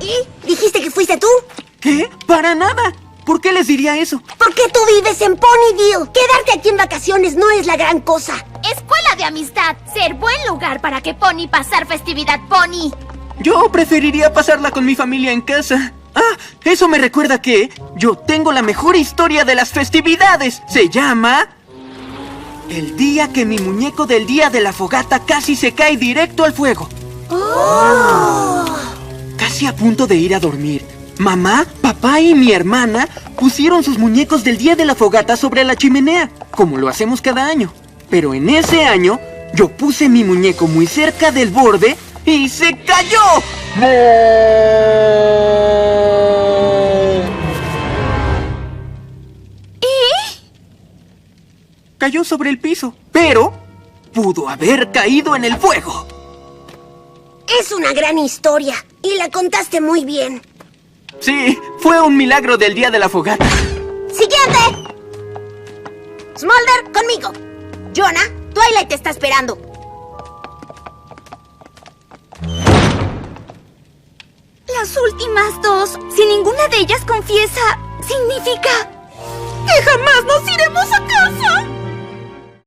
aquí? ¿Dijiste que fuiste tú? ¿Qué? ¡Para nada! ¿Por qué les diría eso? Porque tú vives en Ponyville. Quedarte aquí en vacaciones no es la gran cosa. Escuela de amistad. Ser buen lugar para que Pony pasar festividad Pony. Yo preferiría pasarla con mi familia en casa. Ah, eso me recuerda que yo tengo la mejor historia de las festividades. Se llama... El día que mi muñeco del día de la fogata casi se cae directo al fuego. Casi a punto de ir a dormir, mamá, papá y mi hermana pusieron sus muñecos del día de la fogata sobre la chimenea, como lo hacemos cada año. Pero en ese año, yo puse mi muñeco muy cerca del borde y se cayó. Cayó sobre el piso, pero pudo haber caído en el fuego. Es una gran historia y la contaste muy bien. Sí, fue un milagro del día de la fogata. ¡Siguiente! Smolder, conmigo. Jonah, Twilight te está esperando. Las últimas dos, si ninguna de ellas confiesa, significa que jamás nos iremos